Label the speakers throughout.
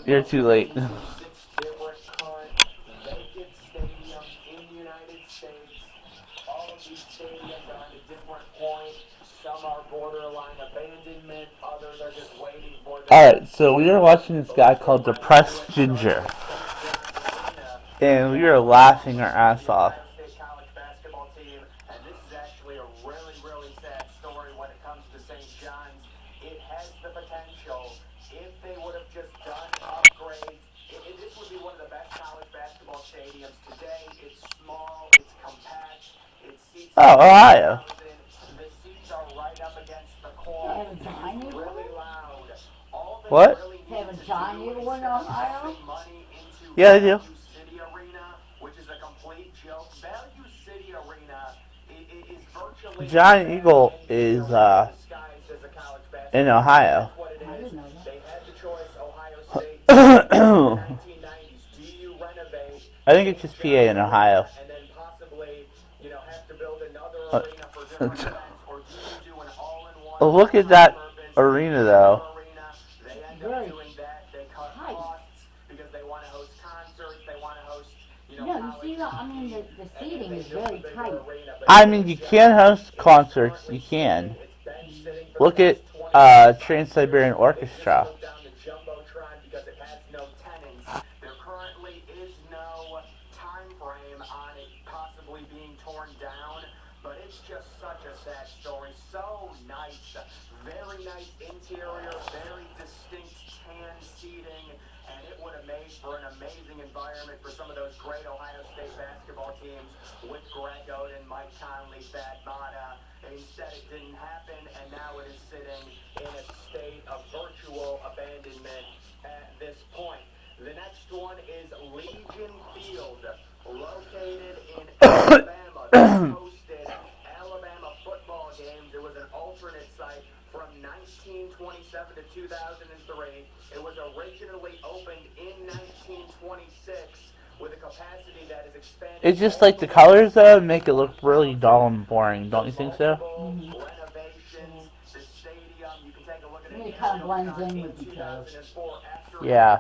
Speaker 1: You're too late. Alright, so we were watching this guy called Depressed Ginger, and we were laughing our ass off. Oh, Ohio.
Speaker 2: Haven't John Eagle?
Speaker 1: What?
Speaker 2: Haven't John Eagle won Ohio?
Speaker 1: Yeah, I do. Giant Eagle is in Ohio.
Speaker 2: I didn't know
Speaker 1: I think it's just PA in Ohio. Look at that arena, though.
Speaker 2: Very tight. No, you see, the seating is very tight.
Speaker 1: I mean, you can host concerts. You can. Look at Trans-Siberian Orchestra. It's just like the colors, though, make it look really dull and boring. Don't you think so?
Speaker 2: Mm-hmm. It kind of blends in with each other.
Speaker 1: Yeah.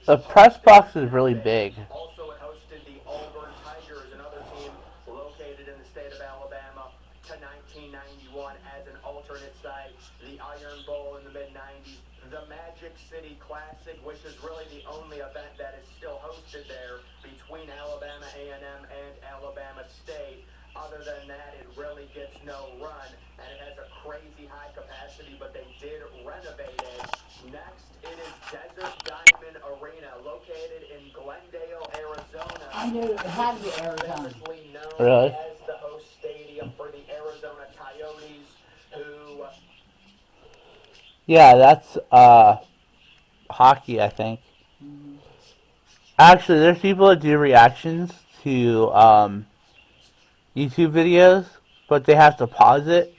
Speaker 1: The press box is really big.
Speaker 2: I knew it had to be Arizona.
Speaker 1: Really? Yeah, that's hockey, I think.
Speaker 2: Mm-hmm.
Speaker 1: Actually, there's people that do reactions to YouTube videos, but they have to pause it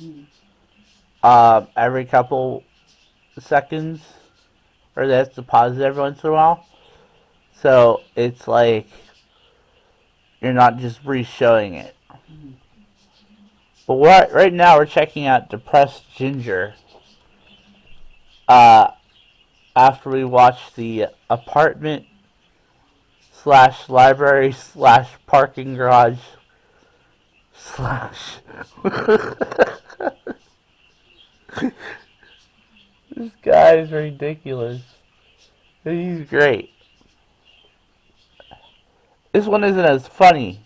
Speaker 2: Mm-hmm.
Speaker 1: every couple seconds, or they have to pause it every once in a while. So it's like you're not just re-showing it.
Speaker 2: Mm-hmm.
Speaker 1: But right now we're checking out Depressed Ginger. After we watch the apartment / library / parking garage / This guy is ridiculous. He's great. This one isn't as funny.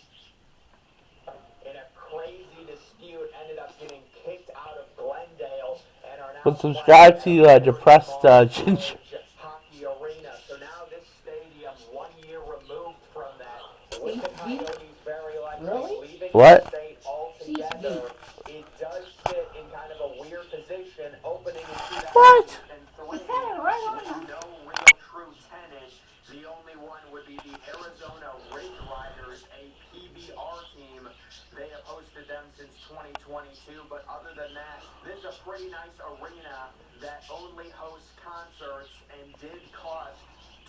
Speaker 1: But subscribe to Depressed Ginger.
Speaker 2: Really?
Speaker 1: What?
Speaker 3: together, it does sit in kind of a weird position, opening in
Speaker 1: What?
Speaker 3: 2003
Speaker 2: He said it right
Speaker 3: with
Speaker 2: on
Speaker 3: no real true tenant. The only one would be the Arizona Ridge Riders, a PBR team. They have hosted them since 2022, but other than that, this is a pretty nice arena that only hosts concerts and did cost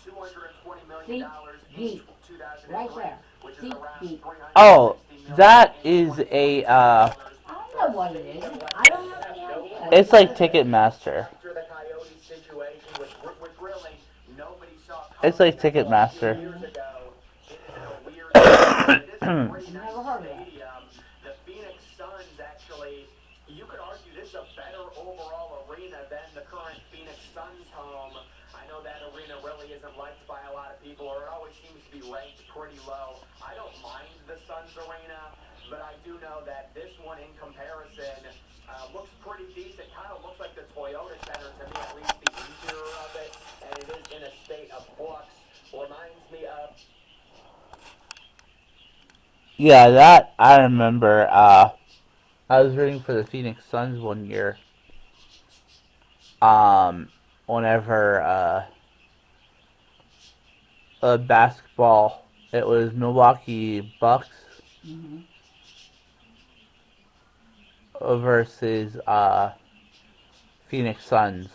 Speaker 3: $220 million in
Speaker 2: Deep.
Speaker 3: 2003,
Speaker 2: Right there.
Speaker 3: which is
Speaker 2: Deep,
Speaker 3: around
Speaker 2: deep.
Speaker 1: Oh,
Speaker 3: $360 million
Speaker 1: that
Speaker 3: in
Speaker 1: is a
Speaker 3: 2022
Speaker 2: I
Speaker 3: dollars.
Speaker 2: don't know what it is. I don't have any idea.
Speaker 1: it's like Ticketmaster.
Speaker 3: After the Coyote situation, which really nobody saw
Speaker 1: It's
Speaker 3: coming
Speaker 1: like
Speaker 3: until a few
Speaker 1: Ticketmaster.
Speaker 3: years ago, it is in a weird spot, but it is a pretty nice
Speaker 2: Never heard of it.
Speaker 3: stadium. The Phoenix Suns actually, you could argue this is a better overall arena than the current Phoenix Suns home. I know that arena really isn't liked by a lot of people, or it always seems to be ranked pretty low. I don't mind the Suns arena, but I do know that this one in comparison looks pretty decent. Kind of looks like the Toyota Center to me, at least the interior of it, and it is in a state of flux. Reminds me of
Speaker 1: Yeah, that I remember. I was rooting for the Phoenix Suns one year. Whenever basketball, it was Milwaukee Bucks
Speaker 2: Mm-hmm.
Speaker 1: versus Phoenix Suns.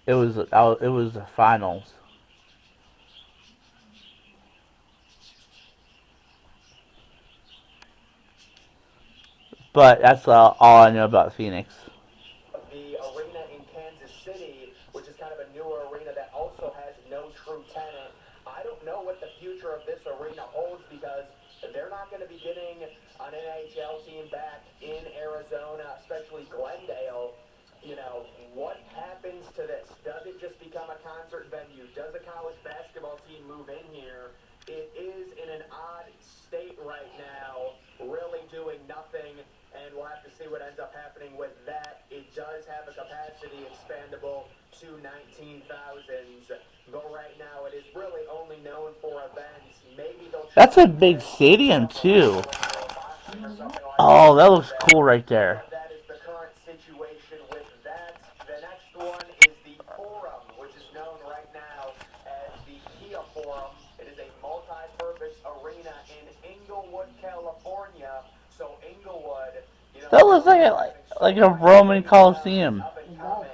Speaker 1: It was the finals. But that's all I know about Phoenix.
Speaker 3: the arena in Kansas City, which is kind of a newer arena that also has no true tenant. I don't know what the future of this arena holds because they're not going to be getting an NHL team back in Arizona, especially Glendale. You know, what happens to this? Does it just become a concert venue? Does a college basketball team move in here? It is in an odd state right now, really doing nothing, and we'll have to see what ends up happening with that. It does have a capacity expandable to 19,000, but right now it is really only known for events. Maybe they'll try
Speaker 1: That's a
Speaker 3: to
Speaker 1: big
Speaker 3: expand it to
Speaker 1: stadium
Speaker 3: some
Speaker 1: too.
Speaker 3: wrestling or boxing or something like that
Speaker 1: Oh, that
Speaker 3: over
Speaker 1: looks
Speaker 3: there.
Speaker 1: cool right there.
Speaker 3: But that is the current situation with that. The next one is the Forum, which is known right now as the Kia Forum. It is a multi-purpose arena in Inglewood, California. So Inglewood, you know,
Speaker 1: That looks
Speaker 3: known
Speaker 1: like
Speaker 3: for having so
Speaker 1: like a
Speaker 3: much
Speaker 1: Roman
Speaker 3: city
Speaker 1: Coliseum.
Speaker 3: up and
Speaker 2: It does.
Speaker 3: coming.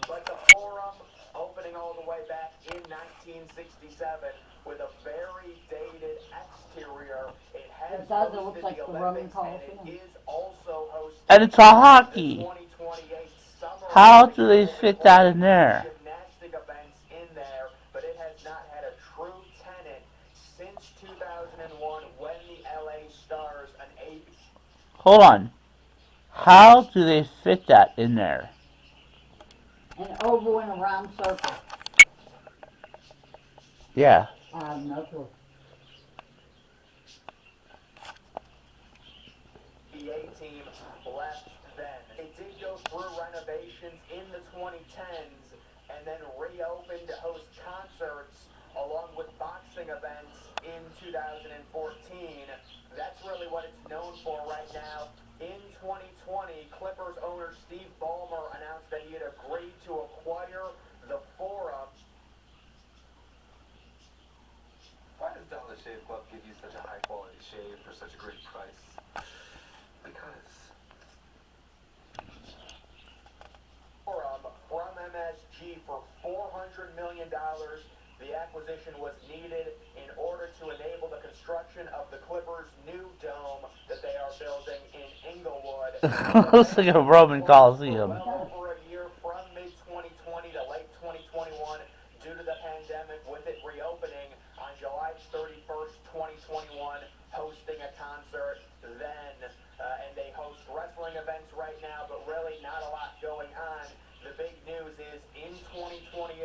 Speaker 3: But the Forum, opening all the way back in 1967 with a very dated exterior. It has
Speaker 2: It does. It
Speaker 3: hosted
Speaker 2: looks like
Speaker 3: the
Speaker 2: the Roman
Speaker 3: Olympics,
Speaker 2: Coliseum.
Speaker 3: and it is also hosting
Speaker 1: And it's a
Speaker 3: the
Speaker 1: hockey.
Speaker 3: 2028 Summer
Speaker 1: How
Speaker 3: Olympics.
Speaker 1: do
Speaker 3: They
Speaker 1: they
Speaker 3: will be
Speaker 1: fit that in
Speaker 3: holding
Speaker 1: there?
Speaker 3: gymnastic events in there, but it has not had a true tenant since 2001 when the LA Stars, an eight.
Speaker 1: Hold on. How do they fit that in there?
Speaker 2: An oval and a round circle.
Speaker 1: Yeah.
Speaker 2: I have no clue.
Speaker 3: NBA team left then. It did go through renovations in the 2010s and then reopened to host concerts along with boxing events in 2014. That's really what it's known for right now. In 2020, Clippers owner Steve Ballmer announced that he had agreed to acquire the Forum.
Speaker 4: Why does Dollar Shave Club give you such a high quality shave for such a great price? Because
Speaker 3: Forum from MSG for $400 million. The acquisition was needed in order to enable the construction of the Clippers' new dome that they are building in Inglewood.
Speaker 1: Looks like a Roman Coliseum.
Speaker 3: Well over a year from mid-2020 to late 2021 due to the pandemic, with it reopening on July 31st, 2021, hosting a concert then. And they host wrestling events right now, but really not a lot going on. The big news is in 2028,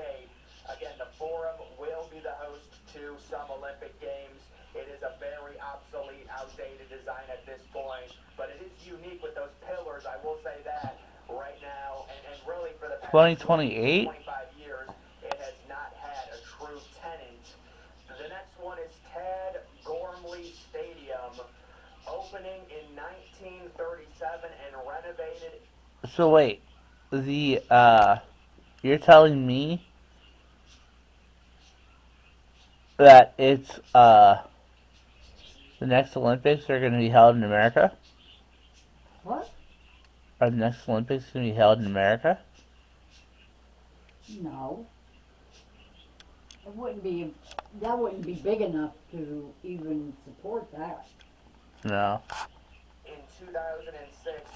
Speaker 3: again, the Forum will be the host to some Olympic Games. It is a very obsolete, outdated design at this point, but it is unique with those pillars, I will say that right now, and really for the past
Speaker 1: 2028?
Speaker 3: 25 years, it has not had a true tenant. The next one is Tad Gormley Stadium, opening in in 1937 and renovated.
Speaker 1: So wait, you're telling me that the next Olympics are going to be held in America?
Speaker 2: What?
Speaker 1: Are the next Olympics going to be held in America?
Speaker 2: No. It wouldn't be, that wouldn't be big enough to even support that.
Speaker 1: No.
Speaker 3: In 2006,